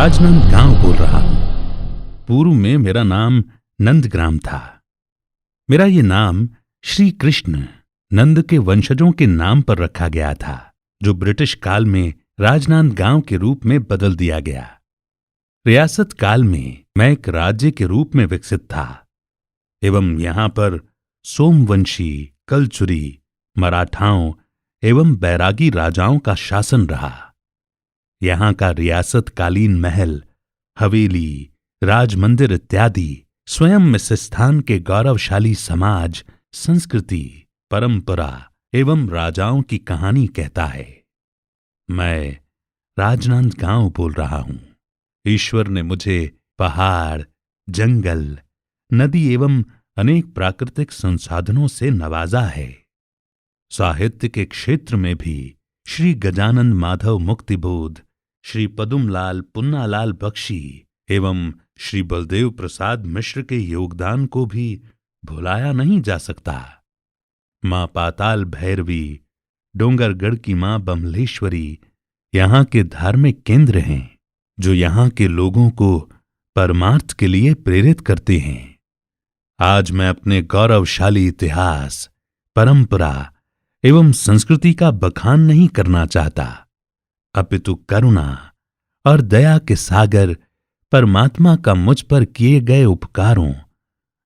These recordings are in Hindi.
राजनांदगांव बोल रहा हूं। पूर्व में मेरा नाम नंदग्राम था। मेरा ये नाम श्री कृष्ण नंद के वंशजों के नाम पर रखा गया था, जो ब्रिटिश काल में राजनांदगांव के रूप में बदल दिया गया। रियासत काल में मैं एक राज्य के रूप में विकसित था एवं यहां पर सोमवंशी, कलचुरी, मराठाओं एवं बैरागी राजाओं का शासन रहा। यहां का रियासत कालीन महल, हवेली, राजमंदिर इत्यादि स्वयं इस स्थान के गौरवशाली समाज, संस्कृति, परंपरा एवं राजाओं की कहानी कहता है। मैं राजनांदगांव बोल रहा हूं। ईश्वर ने मुझे पहाड़, जंगल, नदी एवं अनेक प्राकृतिक संसाधनों से नवाजा है। साहित्य के क्षेत्र में भी श्री गजानन माधव मुक्तिबोध, श्री पदुमलाल पुन्नालाल बख्शी एवं श्री बलदेव प्रसाद मिश्र के योगदान को भी भुलाया नहीं जा सकता। मां पाताल भैरवी, डोंगरगढ़ की मां बमलेश्वरी यहां के धार्मिक केंद्र हैं, जो यहां के लोगों को परमार्थ के लिए प्रेरित करते हैं। आज मैं अपने गौरवशाली इतिहास, परंपरा एवं संस्कृति का बखान नहीं करना चाहता, अपितु करुणा और दया के सागर परमात्मा का मुझ पर किए गए उपकारों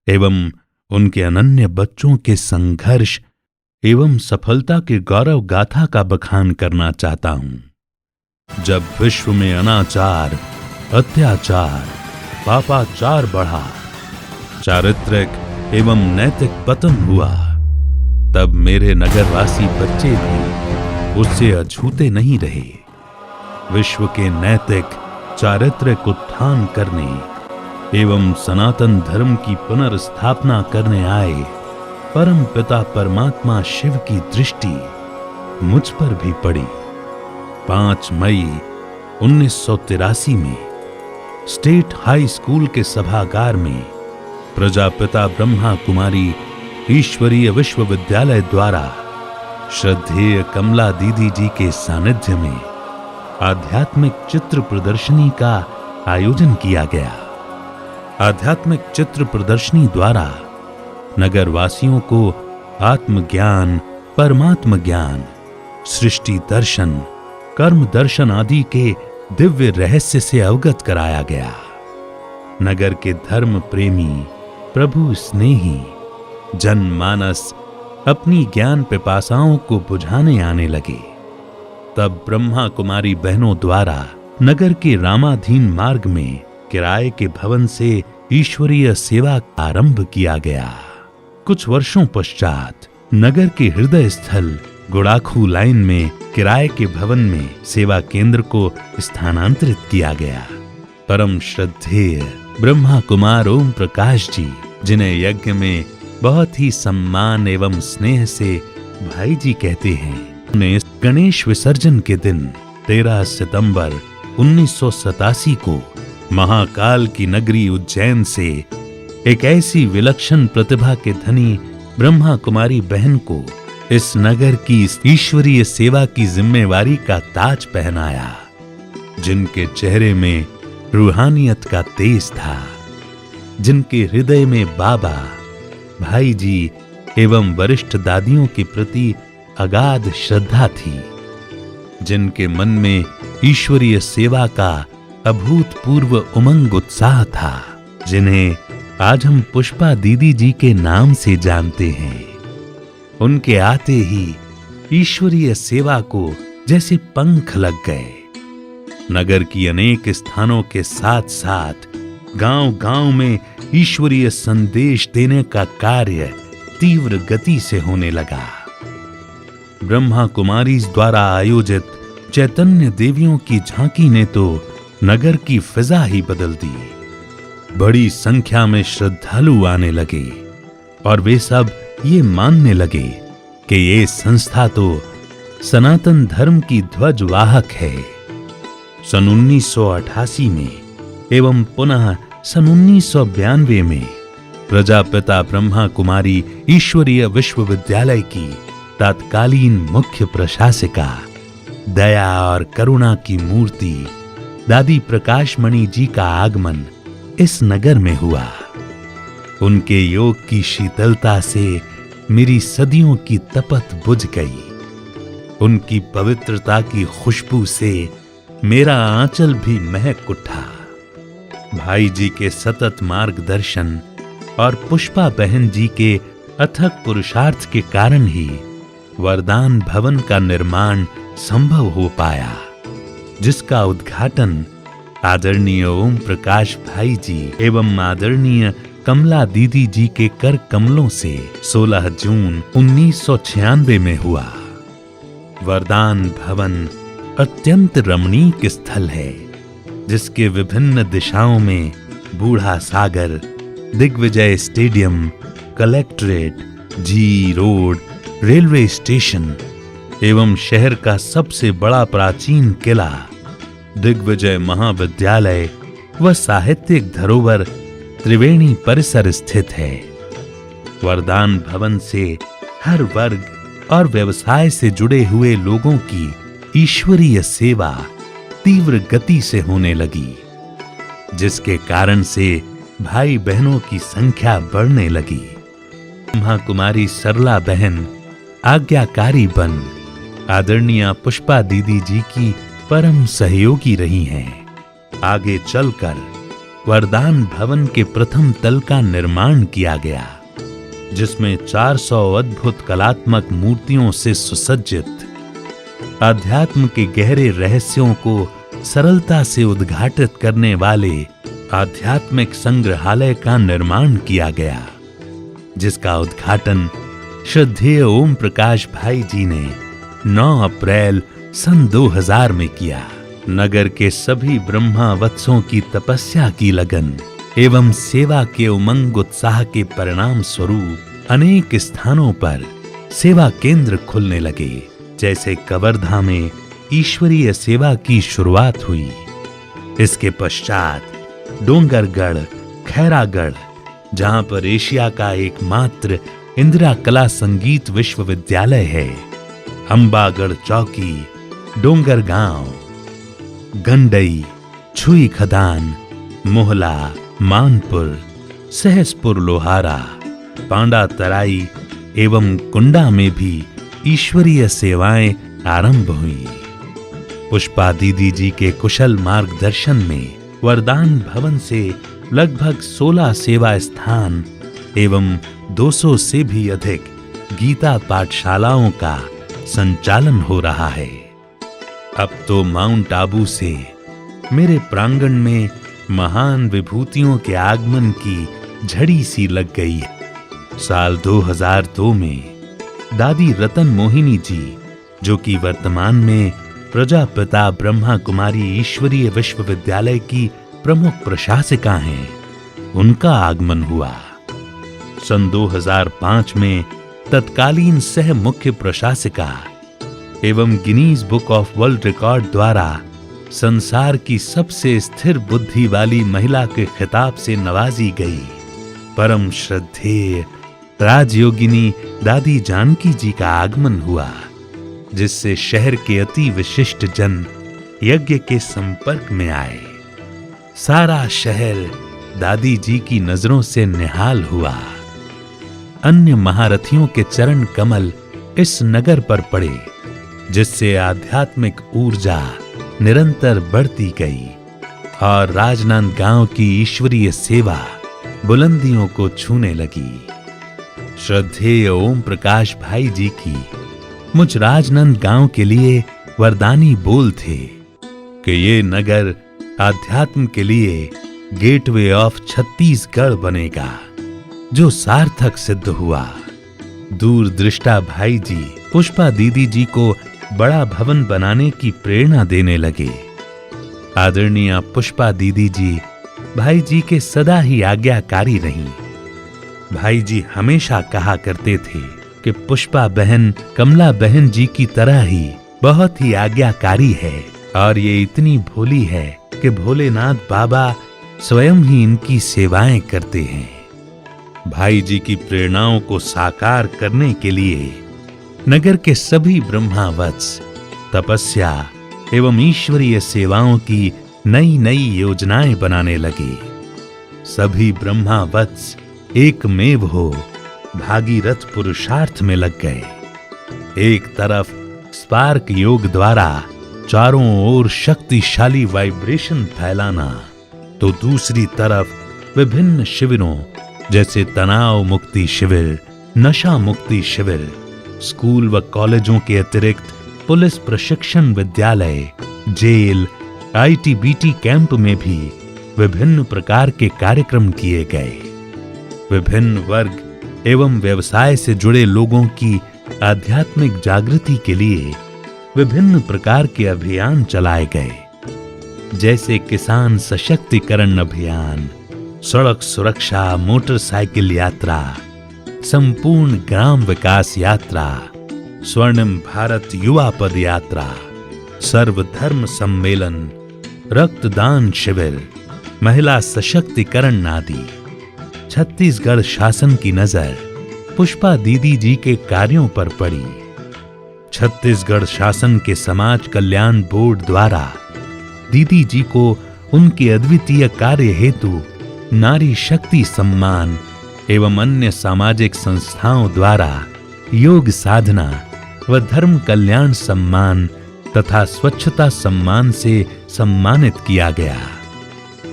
एवं उनके अनन्य बच्चों के संघर्ष एवं सफलता के गौरव गाथा का बखान करना चाहता हूं। जब विश्व में अनाचार, अत्याचार, पापाचार बढ़ा, चारित्रिक एवं नैतिक पतन हुआ, तब मेरे नगरवासी बच्चे भी उससे अछूते नहीं रहे। विश्व के नैतिक, चारित्रिक उत्थान करने एवं सनातन धर्म की पुनर्स्थापना करने आए परम पिता परमात्मा शिव की दृष्टि मुझ पर भी पड़ी। 5 मई 1983 में स्टेट हाई स्कूल के सभागार में प्रजापिता ब्रह्मा कुमारी ईश्वरीय विश्वविद्यालय द्वारा श्रद्धेय कमला दीदी जी के सानिध्य में आध्यात्मिक चित्र प्रदर्शनी का आयोजन किया गया। आध्यात्मिक चित्र प्रदर्शनी द्वारा नगरवासियों को आत्मज्ञान, परमात्म ज्ञान, सृष्टि दर्शन, कर्म दर्शन आदि के दिव्य रहस्य से अवगत कराया गया। नगर के धर्म प्रेमी, प्रभु स्नेही जनमानस अपनी ज्ञान पिपासाओं को बुझाने आने लगे। तब ब्रह्मा कुमारी बहनों द्वारा नगर के रामाधीन मार्ग में किराए के भवन से ईश्वरीय सेवा आरंभ किया गया। कुछ वर्षों पश्चात नगर के हृदय स्थल गुड़ाखू लाइन में किराए के भवन में सेवा केंद्र को स्थानांतरित किया गया। परम श्रद्धेय ब्रह्मा कुमार ओम प्रकाश जी, जिन्हें यज्ञ में बहुत ही सम्मान एवं स्नेह से भाई जी कहते हैं, उन्हें गणेश विसर्जन के दिन 13 सितंबर 1987 को महाकाल की नगरी उज्जैन से एक ऐसी विलक्षण प्रतिभा के धनी ब्रह्मा कुमारी बहन को इस नगर की ईश्वरीय सेवा की जिम्मेवारी का ताज पहनाया, जिनके चेहरे में रूहानियत का तेज था, जिनके हृदय में बाबा, भाई जी एवं वरिष्ठ दादियों के प्रति अगाध श्रद्धा थी, जिनके मन में ईश्वरीय सेवा का अभूतपूर्व उमंग उत्साह था, जिन्हें आज हम पुष्पा दीदी जी के नाम से जानते हैं। उनके आते ही ईश्वरीय सेवा को जैसे पंख लग गए। नगर की अनेक स्थानों के साथ साथ गांव-गांव में ईश्वरीय संदेश देने का कार्य तीव्र गति से होने लगा। ब्रह्मा कुमारी द्वारा आयोजित चैतन्य देवियों की झांकी ने तो नगर की फिजा ही बदल दी। बड़ी संख्या में श्रद्धालु आने लगे और वे सब ये मानने लगे कि ये संस्था तो सनातन धर्म की ध्वजवाहक है। सन 1988 में एवं पुनः सन 1992 में प्रजापिता ब्रह्मा कुमारी ईश्वरीय विश्वविद्यालय की तत्कालीन मुख्य प्रशासिका, दया और करुणा की मूर्ति दादी प्रकाशमणि जी का आगमन इस नगर में हुआ। उनके योग की शीतलता से मेरी सदियों की तपत बुझ गई। उनकी पवित्रता की खुशबू से मेरा आंचल भी महक उठा। भाई जी के सतत मार्गदर्शन और पुष्पा बहन जी के अथक पुरुषार्थ के कारण ही वरदान भवन का निर्माण संभव हो पाया, जिसका उद्घाटन आदरणीय ओम प्रकाश भाई जी एवं आदरणीय कमला दीदी जी के कर कमलों से 16 जून 1996 में हुआ। वरदान भवन अत्यंत रमणीक स्थल है, जिसके विभिन्न दिशाओं में बूढ़ा सागर, दिग्विजय स्टेडियम, कलेक्ट्रेट, जी रोड, रेलवे स्टेशन एवं शहर का सबसे बड़ा प्राचीन किला, दिग्विजय महाविद्यालय व साहित्यिक धरोहर त्रिवेणी परिसर स्थित है। वरदान भवन से हर वर्ग और व्यवसाय से जुड़े हुए लोगों की ईश्वरीय सेवा तीव्र गति से होने लगी, जिसके कारण से भाई बहनों की संख्या बढ़ने लगी। ब्रह्मा कुमारी सरला बहन आज्ञाकारी बन आदरणीय पुष्पा दीदी जी की परम सहयोगी रही हैं। आगे चलकर वरदान भवन के प्रथम तल का निर्माण किया गया, जिसमें 400 अद्भुत कलात्मक मूर्तियों से सुसज्जित आध्यात्म के गहरे रहस्यों को सरलता से उद्घाटित करने वाले आध्यात्मिक संग्रहालय का निर्माण किया गया, जिसका उद्घाटन श्रद्धेय ओम प्रकाश भाई जी ने 9 अप्रैल सन 2000 में किया। नगर के सभी ब्रह्मावत्सों की तपस्या की लगन एवं सेवा के उमंग उत्साह के परिणाम स्वरूप अनेक स्थानों पर सेवा केंद्र खुलने लगे। जैसे कवर्धा में ईश्वरीय सेवा की शुरुआत हुई। इसके पश्चात डोंगरगढ़, खैरागढ़, जहां पर एशिया का एकमात्र इंदिरा कला संगीत विश्वविद्यालय है, अंबागढ़ चौकी, डोंगरगांव, गंडई, छुई खदान, मोहला, मानपुर, सहसपुर लोहारा, पांडा तराई एवं कुंडा में भी ईश्वरीय सेवाएं आरंभ हुई। पुष्पा दीदी जी के कुशल मार्गदर्शन में वरदान भवन से लगभग 16 सेवा स्थान एवं 200 से भी अधिक गीता पाठशालाओं का संचालन हो रहा है। अब तो माउंट आबू से मेरे प्रांगण में महान विभूतियों के आगमन की झड़ी सी लग गई है। साल 2002 में दादी रतन मोहिनी जी, जो कि वर्तमान में प्रजापिता ब्रह्मा कुमारी ईश्वरीय विश्वविद्यालय की प्रमुख प्रशासिका हैं, उनका आगमन हुआ। सन 2005 में तत्कालीन सह मुख्य प्रशासिका एवं Guinness book of world record द्वारा संसार की सबसे स्थिर बुद्धि वाली महिला के खिताब से नवाजी गई परम श्रद्धेय राजयोगिनी दादी जानकी जी का आगमन हुआ, जिससे शहर के अति विशिष्ट जन यज्ञ के संपर्क में आए। सारा शहर दादी जी की नजरों से निहाल हुआ। अन्य महारथियों के चरण कमल इस नगर पर पड़े, जिससे आध्यात्मिक ऊर्जा निरंतर बढ़ती गई और राजनांदगांव की ईश्वरीय सेवा बुलंदियों को छूने लगी। श्रद्धेय ओम प्रकाश भाई जी की मुझ राजनांदगांव के लिए वरदानी बोल थे कि ये नगर आध्यात्म के लिए गेटवे ऑफ छत्तीसगढ़ बनेगा, जो सार्थक सिद्ध हुआ। दूरदृष्टा भाई जी पुष्पा दीदी जी को बड़ा भवन बनाने की प्रेरणा देने लगे। आदरणीय पुष्पा दीदी जी भाई जी के सदा ही आज्ञाकारी रहीं। भाई जी हमेशा कहा करते थे कि पुष्पा बहन कमला बहन जी की तरह ही बहुत ही आज्ञाकारी है और ये इतनी भोली है कि भोलेनाथ बाबा स्वयं ही इनकी सेवाएं करते हैं। भाई जी की प्रेरणाओं को साकार करने के लिए नगर के सभी ब्रह्मावत्स तपस्या एवं ईश्वरीय सेवाओं की नई नई योजनाएं बनाने लगे। सभी ब्रह्मा वत्स एकमेव हो भागीरथ पुरुषार्थ में लग गए। एक तरफ स्पार्क योग द्वारा चारों ओर शक्तिशाली वाइब्रेशन फैलाना, तो दूसरी तरफ विभिन्न शिविरों जैसे तनाव मुक्ति शिविर, नशा मुक्ति शिविर, स्कूल व कॉलेजों के अतिरिक्त पुलिस प्रशिक्षण विद्यालय, जेल, आईटीबीटी कैंप में भी विभिन्न प्रकार के कार्यक्रम किए गए। विभिन्न वर्ग एवं व्यवसाय से जुड़े लोगों की आध्यात्मिक जागृति के लिए विभिन्न प्रकार के अभियान चलाए गए, जैसे किसान सशक्तिकरण अभियान, सड़क सुरक्षा मोटरसाइकिल यात्रा, संपूर्ण ग्राम विकास यात्रा, स्वर्णिम भारत युवा पद यात्रा, सर्वधर्म सम्मेलन, रक्तदान शिविर, महिला सशक्तिकरण आदि। छत्तीसगढ़ शासन की नजर पुष्पा दीदी जी के कार्यों पर पड़ी। छत्तीसगढ़ शासन के समाज कल्याण बोर्ड द्वारा दीदी जी को उनके अद्वितीय कार्य हेतु नारी शक्ति सम्मान एवं अन्य सामाजिक संस्थाओं द्वारा योग साधना व धर्म कल्याण सम्मान तथा स्वच्छता सम्मान से सम्मानित किया गया।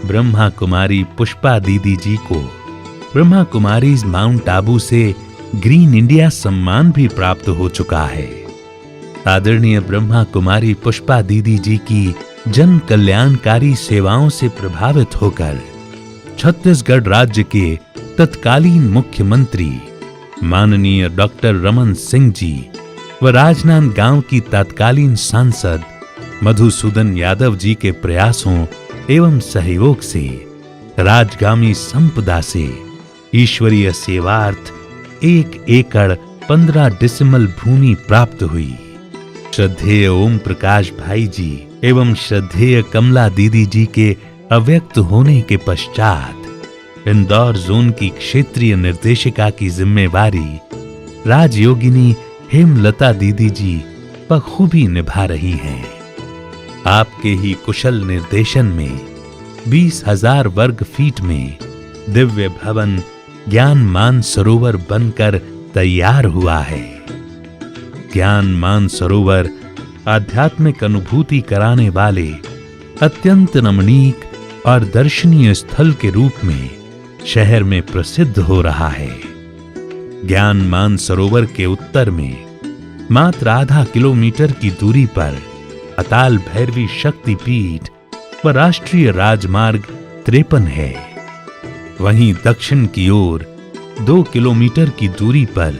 ब्रह्मा कुमारी पुष्पा दीदी जी को ब्रह्मा कुमारीज माउंट आबू से ग्रीन इंडिया सम्मान भी प्राप्त हो चुका है। आदरणीय ब्रह्मा कुमारी पुष्पा दीदी जी की जन कल्याणकारी सेवाओं से प्रभावित होकर छत्तीसगढ़ राज्य के तत्कालीन मुख्यमंत्री माननीय डॉक्टर रमन सिंह जी व राजनांदगांव की तत्कालीन सांसद मधुसूदन यादव जी के प्रयासों एवं सहयोग से राजगामी संपदा से ईश्वरीय सेवार्थ 1 एकड़ 15 डिसिमल भूमि प्राप्त हुई। श्रद्धेय ओम प्रकाश भाई जी एवं श्रद्धेय कमला दीदी जी के अव्यक्त होने के पश्चात इंदौर जोन की क्षेत्रीय निर्देशिका की जिम्मेवारी राजयोगिनी हेमलता दीदी जी बखूबी निभा रही हैं। आपके ही कुशल निर्देशन में 20,000 वर्ग फीट में दिव्य भवन ज्ञान मान सरोवर बनकर तैयार हुआ है। ज्ञान मान सरोवर आध्यात्मिक अनुभूति कराने वाले अत्यंत रमणीक और दर्शनीय स्थल के रूप में शहर में प्रसिद्ध हो रहा है। ज्ञान मान सरोवर के उत्तर में मात्र आधा किलोमीटर की दूरी पर अताल भैरवी शक्तिपीठ व राष्ट्रीय राजमार्ग 53 है। वहीं दक्षिण की ओर 2 किलोमीटर की दूरी पर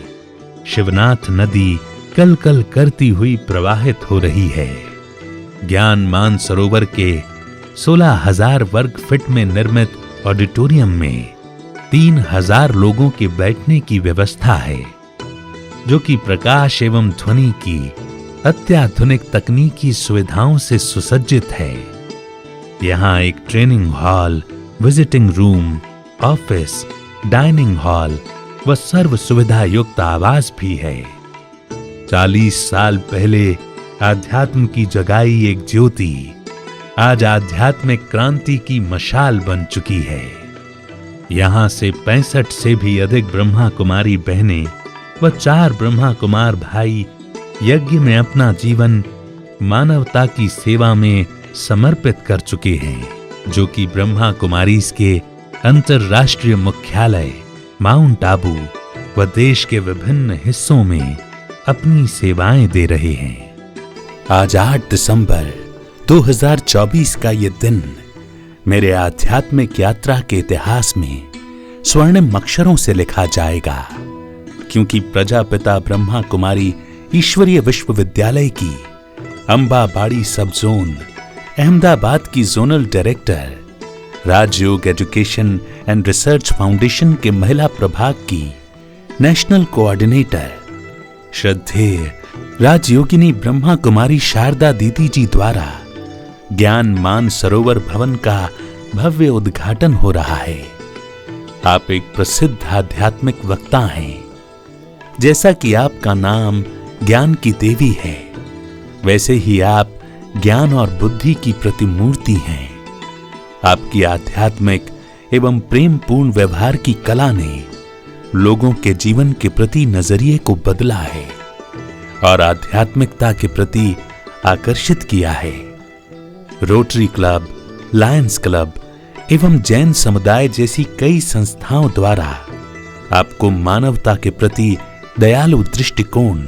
शिवनाथ नदी कल कल करती हुई प्रवाहित हो रही है। ज्ञान मान सरोवर के 16,000 वर्ग फीट में निर्मित ऑडिटोरियम में 3,000 लोगों के बैठने की व्यवस्था है, जो कि प्रकाश एवं ध्वनि की अत्याधुनिक तकनीकी सुविधाओं से सुसज्जित है। यहाँ एक training hall, visiting room, office, dining hall व सर्व सुविधा युक्त आवास भी है। 40 साल पहले आध्यात्म की जगाई एक ज्योति आज आध्यात्मिक क्रांति की मशाल बन चुकी है। यहाँ से 65 से भी अधिक ब्रह्मा कुमारी बहनें व 4 ब्रह्मा कुमार भाई यज्ञ में अपना जीवन मानवता की सेवा में समर्पित कर चुके हैं, जो कि ब्रह्मा कुमारीज के अंतरराष्ट्रीय मुख्यालय माउंट आबू व देश के विभिन्न हिस्सों में अपनी सेवाएं दे रहे हैं। आज 8 दिसंबर 2024 का ये दिन मेरे आध्यात्मिक यात्रा के इतिहास में स्वर्णिम अक्षरों से लिखा जाएगा, क्योंकि प्रजापिता ब्रह्मा कुमारी ईश्वरीय विश्वविद्यालय की अंबाबाड़ी सब जोन अहमदाबाद की zonal director, Rajyoga Education and Research Foundation के महिला प्रभाग की नेशनल कोऑर्डिनेटर श्रद्धेय राजयोगिनी ब्रह्मा कुमारी शारदा दीदी जी द्वारा ज्ञान मान सरोवर भवन का भव्य उद्घाटन हो रहा है। आप एक प्रसिद्ध आध्यात्मिक वक्ता हैं। जैसा कि आपका नाम ज्ञान की देवी है, वैसे ही आप ज्ञान और बुद्धि की प्रतिमूर्ति हैं। आपकी आध्यात्मिक एवं प्रेमपूर्ण व्यवहार की कला ने लोगों के जीवन के प्रति नजरिए को बदला है और आध्यात्मिकता के प्रति आकर्षित किया है। रोटरी क्लब, लायंस क्लब एवं जैन समुदाय जैसी कई संस्थाओं द्वारा आपको मानवता के प्रति दयालु दृष्टिकोण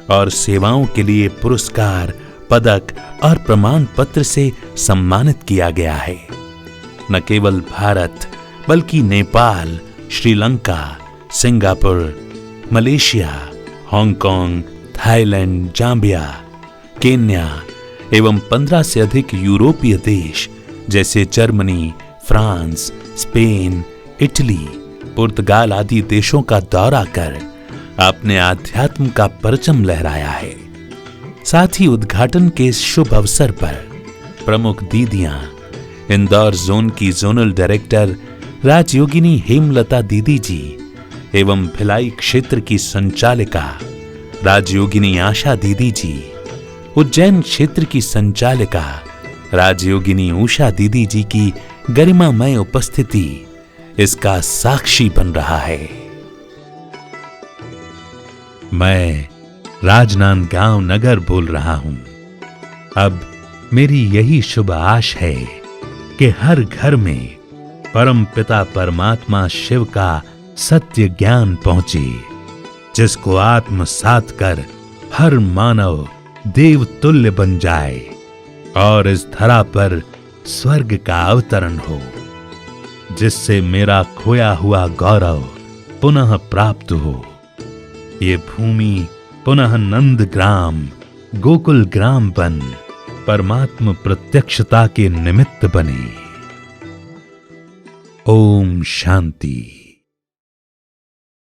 और सेवाओं के लिए पुरस्कार, पदक और प्रमाण पत्र से सम्मानित किया गया है। न केवल भारत बल्कि Nepal, Sri Lanka, Singapore, Malaysia, Hong Kong, Thailand, Zambia, Kenya एवं 15 से अधिक यूरोपीय देश जैसे जर्मनी, फ्रांस, स्पेन, इटली, पुर्तगाल आदि देशों का दौरा कर आपने आध्यात्म का परचम लहराया है। साथ ही उद्घाटन के इस शुभ अवसर पर प्रमुख दीदियां, इंदौर जोन की जोनल डायरेक्टर राजयोगिनी हेमलता दीदी जी एवं भिलाई क्षेत्र की संचालिका राजयोगिनी आशा दीदी जी, उज्जैन क्षेत्र की संचालिका राजयोगिनी उषा दीदी जी की गरिमामय उपस्थिति इसका साक्षी बन रहा है। मैं राजनांदगांव नगर बोल रहा हूं। अब मेरी यही शुभ आश है कि हर घर में परम पिता परमात्मा शिव का सत्य ज्ञान पहुंचे, जिसको आत्मसात कर हर मानव देव तुल्य बन जाए और इस धरा पर स्वर्ग का अवतरण हो, जिससे मेरा खोया हुआ गौरव पुनः प्राप्त हो। ये भूमि पुनः नंद ग्राम, गोकुल ग्राम बन परमात्म प्रत्यक्षता के निमित्त बने। ओम शांति।